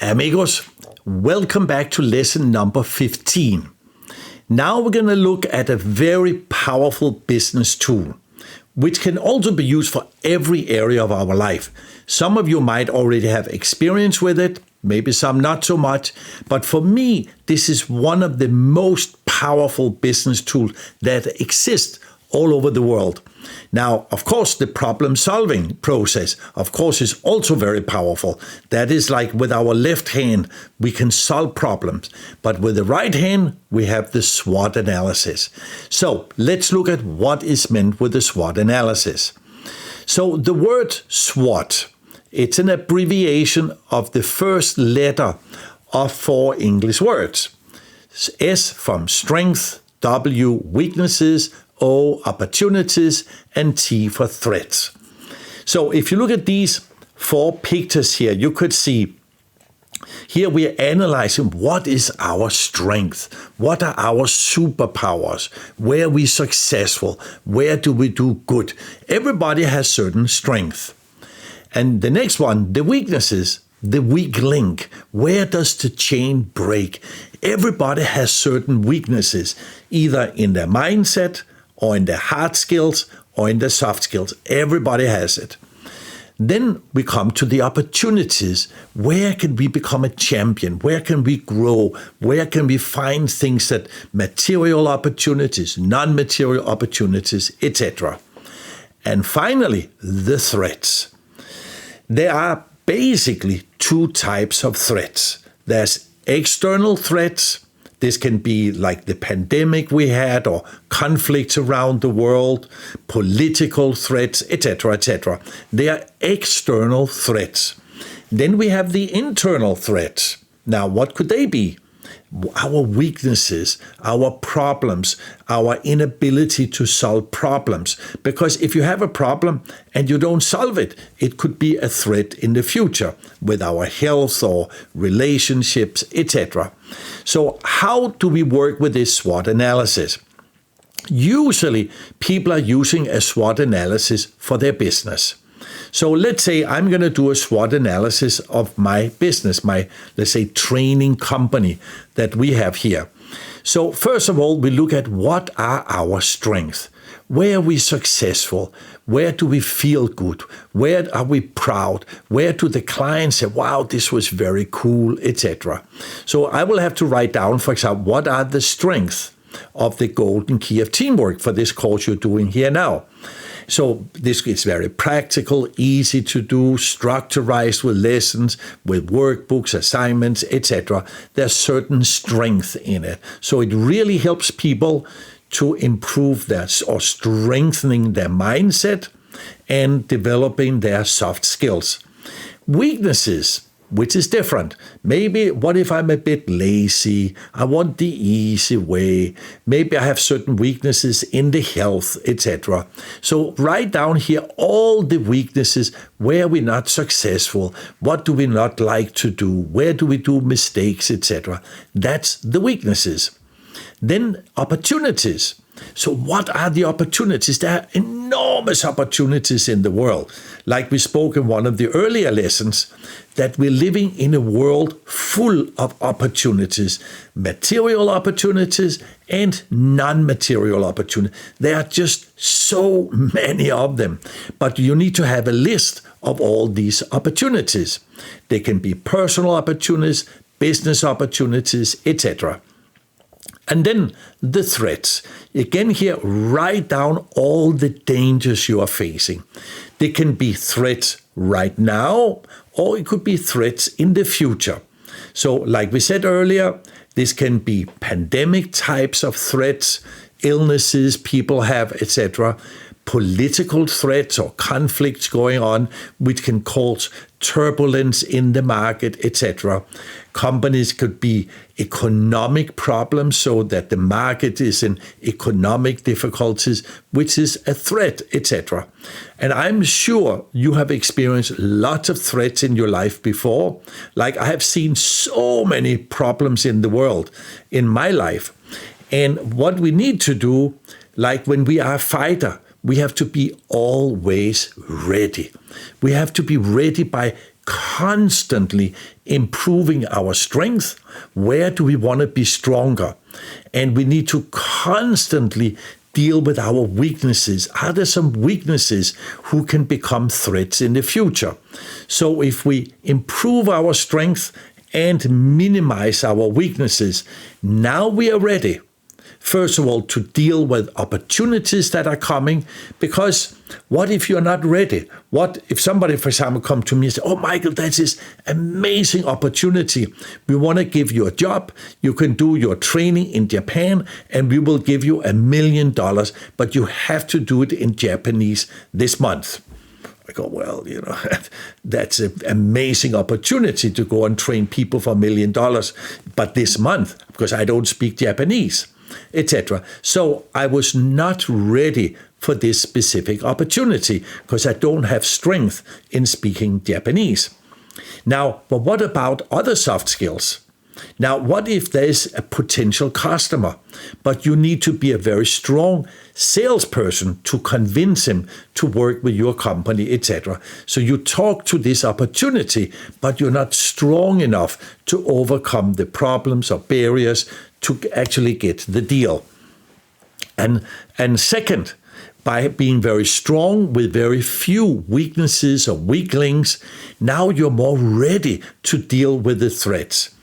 Amigos, welcome back to lesson number 15. Now we're going to look at a very powerful business tool, which can also be used for every area of our life. Some of you might already have experience with it, maybe some not so much, but for me, this is one of the most powerful business tools that exist all over the world. Now, of course, the problem-solving process, of course, is also very powerful. That is like with our left hand, we can solve problems. But with the right hand, we have the SWOT analysis. So let's look at what is meant with the SWOT analysis. So the word SWOT, it's an abbreviation of the first letter of 4 English words. S from strength, W weaknesses, O opportunities, and T for threats. So if you look at these 4 pictures here, you could see here we are analyzing what is our strength, what are our superpowers, where are we successful, where do we do good. Everybody has certain strength. And the next one, the weaknesses, the weak link. Where does the chain break? Everybody has certain weaknesses, either in their mindset, or in their hard skills, or in their soft skills. Everybody has it. Then we come to the opportunities. Where can we become a champion? Where can we grow? Where can we find things that material opportunities, non-material opportunities, etc. And finally, the threats. There are basically 2 types of threats. There's external threats. This can be like the pandemic we had, or conflicts around the world, political threats, etc., etc. They are external threats. Then we have the internal threats. Now, what could they be? Our weaknesses, our problems, our inability to solve problems. Because if you have a problem and you don't solve it, it could be a threat in the future with our health or relationships, etc. So how do we work with this SWOT analysis? Usually, people are using a SWOT analysis for their business. So let's say I'm going to do a SWOT analysis of my business, my, let's say, training company that we have here. So first of all, we look at what are our strengths. Where are we successful? Where do we feel good? Where are we proud? Where do the clients say, wow, this was very cool, etc. So I will have to write down, for example, what are the strengths of the golden key of teamwork for this course you're doing here now. So this is very practical, easy to do, structured with lessons, with workbooks, assignments, etc. There's certain strength in it. So it really helps people to improve their or strengthening their mindset and developing their soft skills. Weaknesses, which is different. Maybe, what if I'm a bit lazy? I want the easy way. Maybe I have certain weaknesses in the health, etc. So write down here all the weaknesses, where we're not successful, what do we not like to do, where do we do mistakes, etc. That's the weaknesses. Then opportunities. So what are the opportunities? There are enormous opportunities in the world. Like we spoke in one of the earlier lessons, that we're living in a world full of opportunities, material opportunities and non-material opportunities. There are just so many of them. But you need to have a list of all these opportunities. They can be personal opportunities, business opportunities, etc. And then the threats. Again here, write down all the dangers you are facing. They can be threats right now, or it could be threats in the future. So like we said earlier, this can be pandemic types of threats, illnesses people have, etc. Political threats or conflicts going on, which can cause turbulence in the market, etc. Companies could be economic problems, so that the market is in economic difficulties, which is a threat, etc. And I'm sure you have experienced lots of threats in your life before. Like I have seen so many problems in the world in my life. And what we need to do, like when we are a fighter, we have to be always ready. We have to be ready by constantly improving our strength. Where do we want to be stronger? And we need to constantly deal with our weaknesses. Are there some weaknesses who can become threats in the future? So if we improve our strength and minimize our weaknesses, now we are ready, first of all, to deal with opportunities that are coming. Because what if you're not ready? What if somebody, for example, come to me and say, oh, Michael, that's this amazing opportunity. We want to give you a job. You can do your training in Japan, and we will give you $1 million, but you have to do it in Japanese this month. I go, well, that's an amazing opportunity to go and train people for $1 million, but this month, because I don't speak Japanese, etc. So I was not ready for this specific opportunity because I don't have strength in speaking Japanese. Now, but what about other soft skills? Now, what if there's a potential customer, but you need to be a very strong salesperson to convince him to work with your company, etc. So you talk to this opportunity, but you're not strong enough to overcome the problems or barriers to actually get the deal. And second, by being very strong with very few weaknesses or weaklings, now you're more ready to deal with the threats.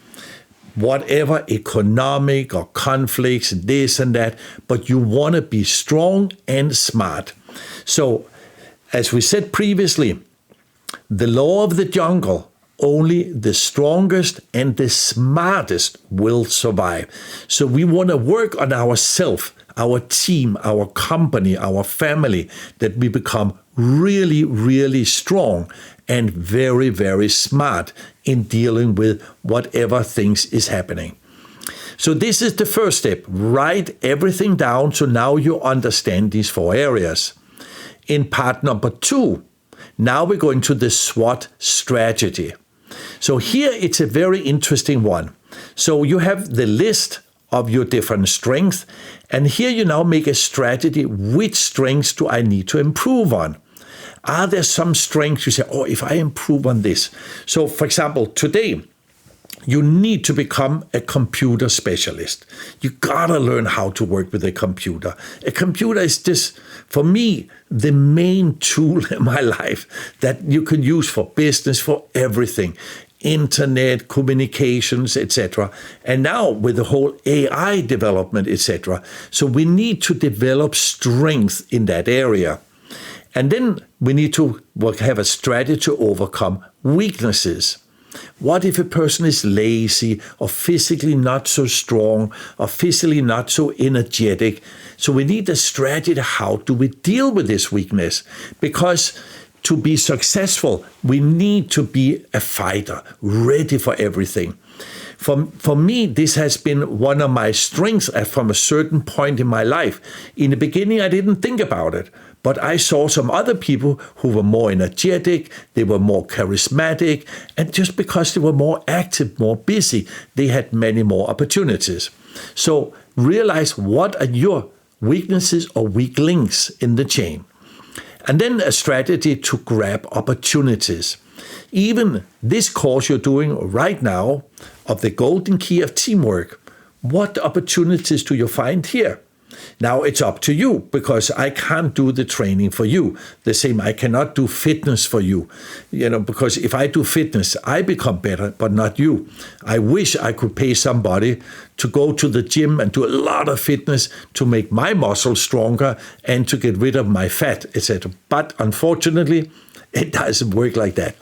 Whatever economic or conflicts, this and that, but you want to be strong and smart. So, as we said previously, the law of the jungle, only the strongest and the smartest will survive. So we want to work on ourselves, our team, our company, our family, that we become really, really strong and very, very smart in dealing with whatever things is happening. So this is the first step. Write everything down so now you understand these 4 areas. In part number 2, now we're going to the SWOT strategy. So here it's a very interesting one. So you have the list of your different strengths, and here you now make a strategy. Which strengths do I need to improve on? Are there some strengths you say, oh, if I improve on this? So, for example, today, you need to become a computer specialist. You gotta learn how to work with a computer. A computer is just, for me, the main tool in my life that you can use for business, for everything. Internet, communications, etc. And now with the whole AI development, etc. So we need to develop strength in that area. And then we need to have a strategy to overcome weaknesses. What if a person is lazy or physically not so strong or physically not so energetic? So we need a strategy. How do we deal with this weakness? Because to be successful, we need to be a fighter, ready for everything. For me, this has been one of my strengths from a certain point in my life. In the beginning, I didn't think about it, but I saw some other people who were more energetic, they were more charismatic, and just because they were more active, more busy, they had many more opportunities. So realize what are your weaknesses or weak links in the chain. And then a strategy to grab opportunities. Even this course you're doing right now of the golden key of teamwork, what opportunities do you find here? Now it's up to you, because I can't do the training for you. The same, I cannot do fitness for you. Because if I do fitness, I become better, but not you. I wish I could pay somebody to go to the gym and do a lot of fitness to make my muscles stronger and to get rid of my fat, etc. But unfortunately, it doesn't work like that.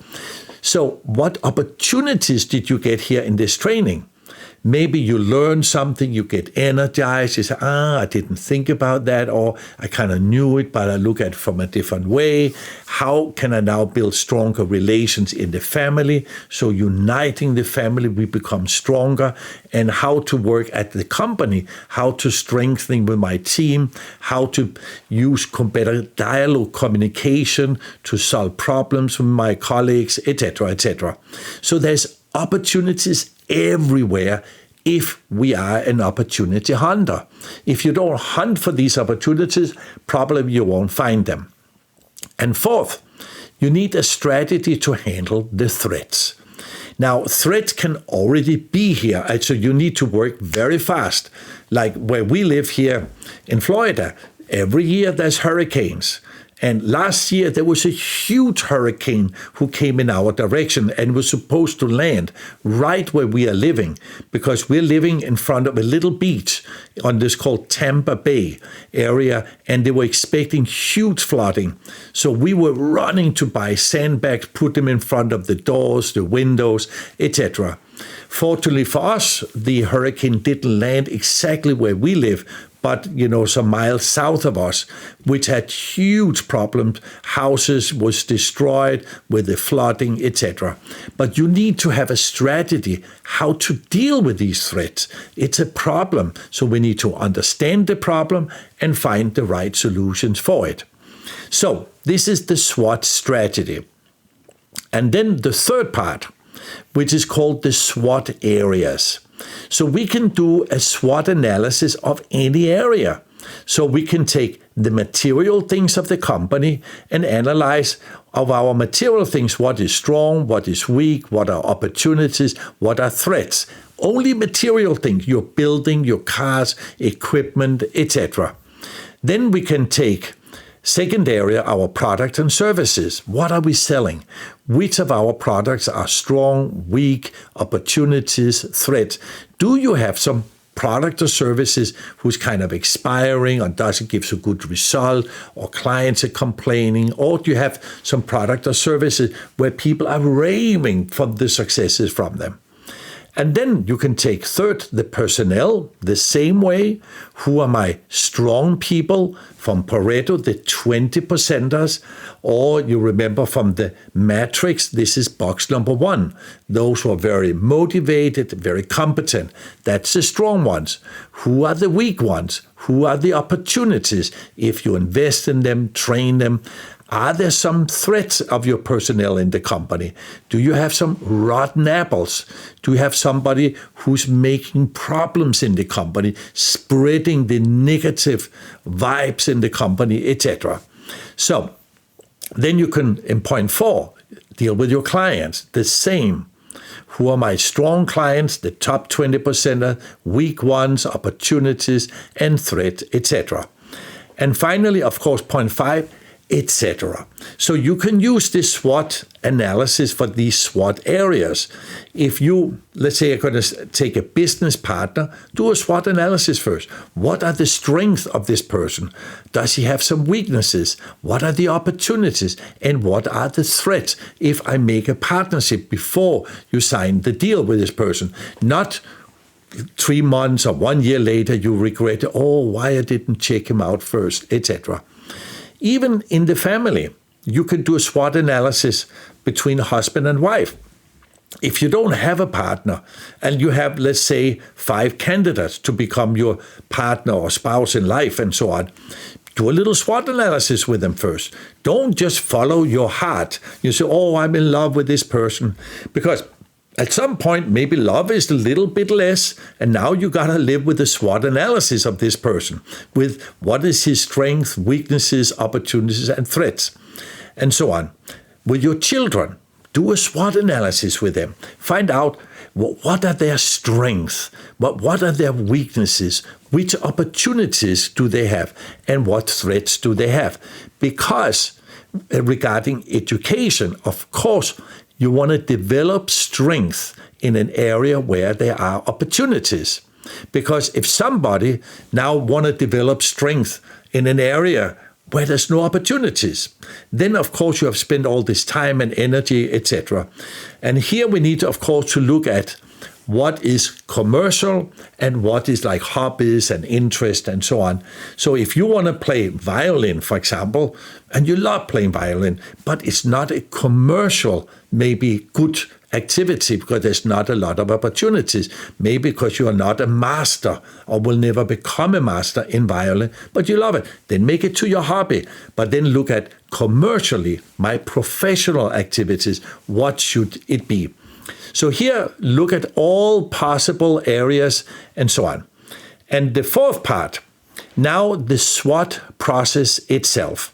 So what opportunities did you get here in this training? Maybe you learn something, you get energized, you say, I didn't think about that, or I kind of knew it, but I look at it from a different way. How can I now build stronger relations in the family? So uniting the family, we become stronger. And how to work at the company, how to strengthen with my team, how to use better dialogue, communication to solve problems with my colleagues, etc., etc. So there's opportunities everywhere if we are an opportunity hunter. If you don't hunt for these opportunities, probably you won't find them. And fourth, You need a strategy to handle the threats. Now, threats can already be here, so you need to work very fast. Like where we live here in Florida, every year there's hurricanes. And last year there was a huge hurricane who came in our direction and was supposed to land right where we are living, because we're living in front of a little beach on this called Tampa Bay area, and they were expecting huge flooding. So we were running to buy sandbags, put them in front of the doors, the windows, etc. Fortunately for us, the hurricane didn't land exactly where we live, but, some miles south of us, which had huge problems. Houses was destroyed with the flooding, etc. But you need to have a strategy how to deal with these threats. It's a problem, so we need to understand the problem and find the right solutions for it. So this is the SWOT strategy. And then the third part, which is called the SWOT areas. So we can do a SWOT analysis of any area. So we can take the material things of the company and analyze of our material things, what is strong, what is weak, what are opportunities, what are threats. Only material things, your building, your cars, equipment, etc. Then we can take second area, our products and services. What are we selling? Which of our products are strong, weak, opportunities, threats? Do you have some product or services who's kind of expiring or doesn't give a good result, or clients are complaining, or do you have some product or services where people are raving from the successes from them? And then you can take third, the personnel, the same way. Who are my strong people from Pareto, the 20%ers? Or you remember from the matrix, this is box number 1. Those who are very motivated, very competent. That's the strong ones. Who are the weak ones? Who are the opportunities? If you invest in them, train them. Are there some threats of your personnel in the company? Do you have some rotten apples? Do you have somebody who's making problems in the company, spreading the negative vibes in the company, etc.? So then you can, in point 4, deal with your clients. The same. Who are my strong clients, the top 20%, weak ones, opportunities, and threats, etc. And finally, of course, point 5, etc. So you can use this SWOT analysis for these SWOT areas. If you, let's say, are going to take a business partner, do a SWOT analysis first. What are the strengths of this person? Does he have some weaknesses? What are the opportunities? And what are the threats if I make a partnership before you sign the deal with this person? Not 3 months or 1 year later you regret, why I didn't check him out first, etc. Even in the family, you can do a SWOT analysis between husband and wife. If you don't have a partner and you have, let's say, 5 candidates to become your partner or spouse in life and so on, do a little SWOT analysis with them first. Don't just follow your heart. You say, I'm in love with this person. Because at some point, maybe love is a little bit less, and now you got to live with the SWOT analysis of this person, with what is his strengths, weaknesses, opportunities, and threats, and so on. With your children, do a SWOT analysis with them. Find out what are their strengths, what are their weaknesses, which opportunities do they have, and what threats do they have. Because regarding education, of course, you want to develop strength in an area where there are opportunities. Because if somebody now want to develop strength in an area where there's no opportunities, then of course you have spent all this time and energy, etc. And here we need, of course, to look at what is commercial and what is like hobbies and interest and so on. So if you want to play violin, for example, and you love playing violin, but it's not a commercial, maybe good activity because there's not a lot of opportunities, maybe because you are not a master or will never become a master in violin, but you love it, then make it to your hobby. But then look at commercially, my professional activities, what should it be? So here, look at all possible areas and so on. And the fourth part, now the SWOT process itself.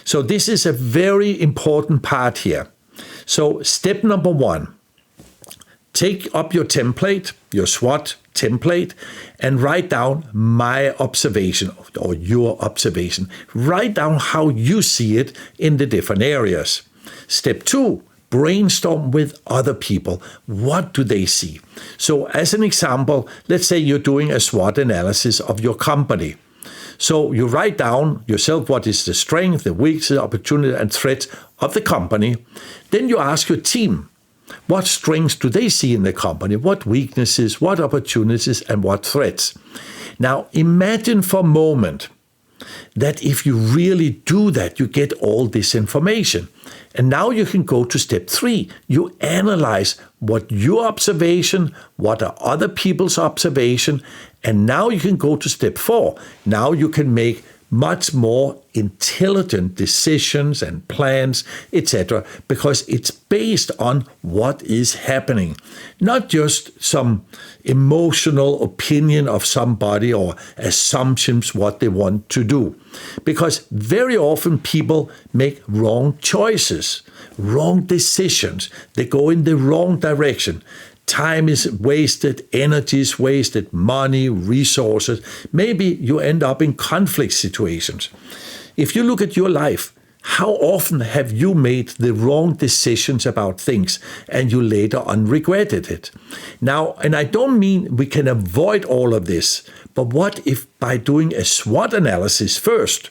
So this is a very important part here. So step number 1, take up your template, your SWOT template, and write down my observation or your observation. Write down how you see it in the different areas. Step 2, brainstorm with other people. What do they see? So as an example, let's say you're doing a SWOT analysis of your company. So you write down yourself what is the strength, the weakness, opportunity, and threats of the company. Then you ask your team, what strengths do they see in the company? What weaknesses, what opportunities, and what threats? Now imagine for a moment that if you really do that, you get all this information. And now you can go to step 3. You analyze what your observation, what are other people's observation, and now you can go to step 4. Now you can make much more intelligent decisions and plans, etc., because it's based on what is happening, not just some emotional opinion of somebody or assumptions what they want to do. Because very often people make wrong choices, wrong decisions. They go in the wrong direction. Time is wasted, energy is wasted, money, resources. Maybe you end up in conflict situations. If you look at your life, how often have you made the wrong decisions about things and you later on regretted it? Now, and I don't mean we can avoid all of this, but what if by doing a SWOT analysis first,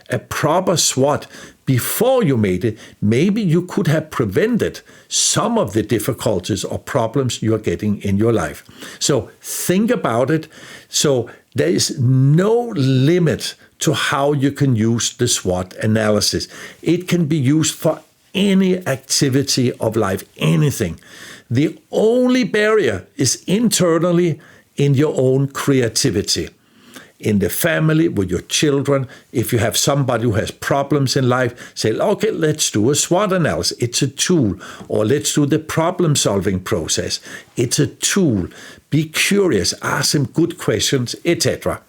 a proper SWOT, before you made it, maybe you could have prevented some of the difficulties or problems you are getting in your life. So think about it. So there is no limit to how you can use the SWOT analysis. It can be used for any activity of life, anything. The only barrier is internally in your own creativity. In the family, with your children, if you have somebody who has problems in life, say, okay, let's do a SWOT analysis. It's a tool. Or let's do the problem-solving process. It's a tool. Be curious, ask them good questions, etc.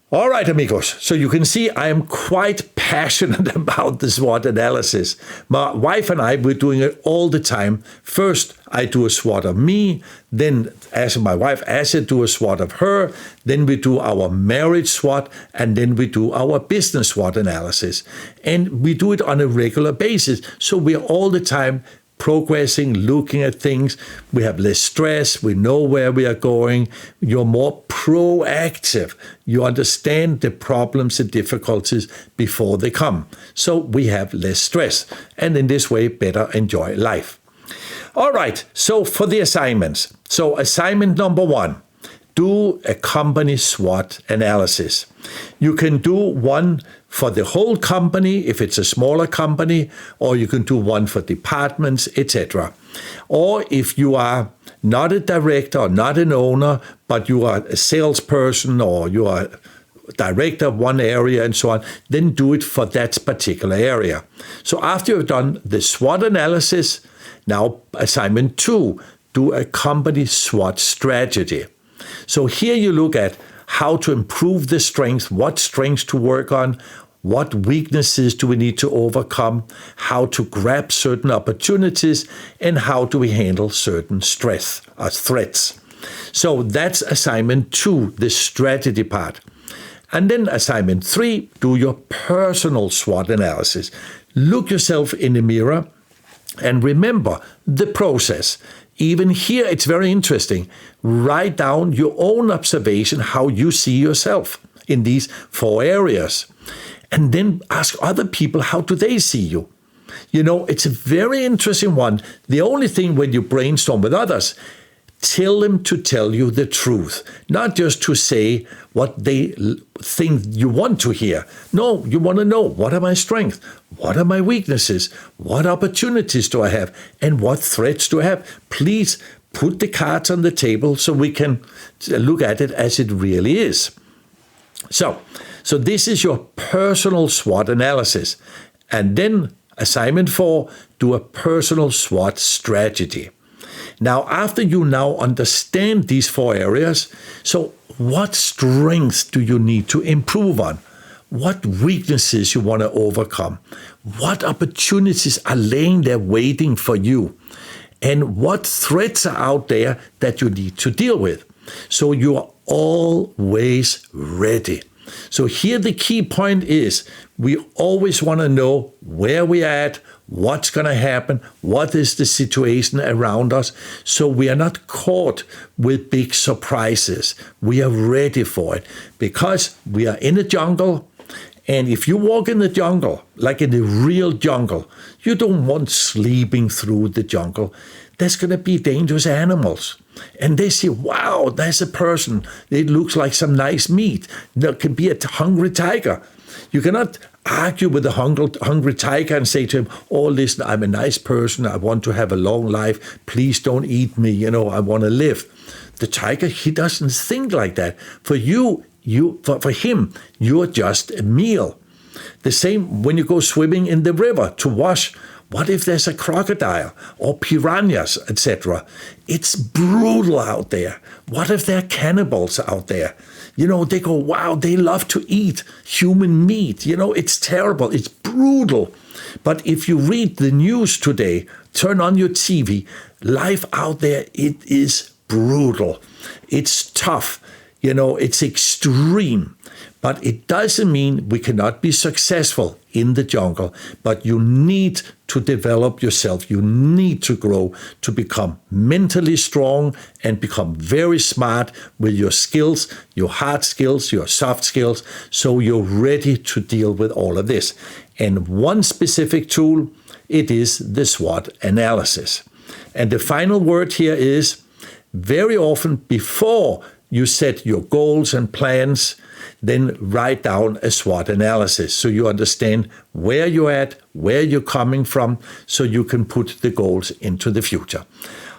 All right, amigos. So you can see I am quite passionate about the SWOT analysis. My wife and I, we're doing it all the time. First, I do a SWOT of me. Then, as my wife, I do a SWOT of her. Then we do our marriage SWOT. And then we do our business SWOT analysis. And we do it on a regular basis. So we're all the time progressing, looking at things. We have less stress. We know where we are going. You're more proactive. You understand the problems and difficulties before they come. So we have less stress. And in this way, better enjoy life. All right. So for the assignments. So assignment number 1, do a company SWOT analysis. You can do one for the whole company if it's a smaller company, or you can do one for departments, etc. Or if you are not a director or not an owner, but you are a salesperson or you are a director of one area and so on, then do it for that particular area. So after you've done the SWOT analysis, now assignment 2, do a company SWOT strategy. So here you look at how to improve the strengths, what strengths to work on, what weaknesses do we need to overcome, how to grab certain opportunities, and how do we handle certain stress or threats. So that's assignment 2, the strategy part. And then assignment 3, do your personal SWOT analysis. Look yourself in the mirror and remember the process. Even here, it's very interesting. Write down your own observation, how you see yourself in these 4 areas. And then ask other people, how do they see you? You know, it's a very interesting one. The only thing when you brainstorm with others, tell them to tell you the truth, not just to say what they think you want to hear. No, you want to know, what are my strengths? What are my weaknesses? What opportunities do I have? And what threats do I have? Please put the cards on the table so we can look at it as it really is. So this is your personal SWOT analysis. And then assignment 4, do a personal SWOT strategy. Now, after you now understand these 4 areas, so what strengths do you need to improve on? what weaknesses you want to overcome, what opportunities are laying there waiting for you, and what threats are out there that you need to deal with. So you are always ready. So here the key point is we always want to know where we're at, what's going to happen, what is the situation around us, so we are not caught with big surprises. We are ready for it because we are in a jungle. And if you walk in the jungle, like in the real jungle, you don't want sleeping through the jungle. There's going to be dangerous animals. And they say, wow, there's a person. It looks like some nice meat. There could be a hungry tiger. You cannot argue with a hungry tiger and say to him, oh, listen, I'm a nice person. I want to have a long life. Please don't eat me. I want to live. The tiger, he doesn't think like that. For for him, you're just a meal. The same when you go swimming in the river to wash. What if there's a crocodile or piranhas, etc.? It's brutal out there. What if there are cannibals out there? They go, wow, they love to eat human meat. It's terrible. It's brutal. But if you read the news today, turn on your TV, life out there, it is brutal. It's tough. It's extreme. But it doesn't mean we cannot be successful in the jungle. But you need to develop yourself. You need to grow to become mentally strong and become very smart with your skills, your hard skills, your soft skills, so you're ready to deal with all of this. And one specific tool, it is the SWOT analysis. And the final word here is very often before you set your goals and plans, then write down a SWOT analysis so you understand where you're at, where you're coming from, so you can put the goals into the future.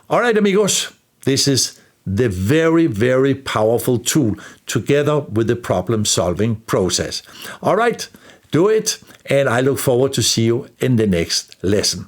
All right, amigos, this is the very, very powerful tool together with the problem-solving process. All right, do it, and I look forward to see you in the next lesson.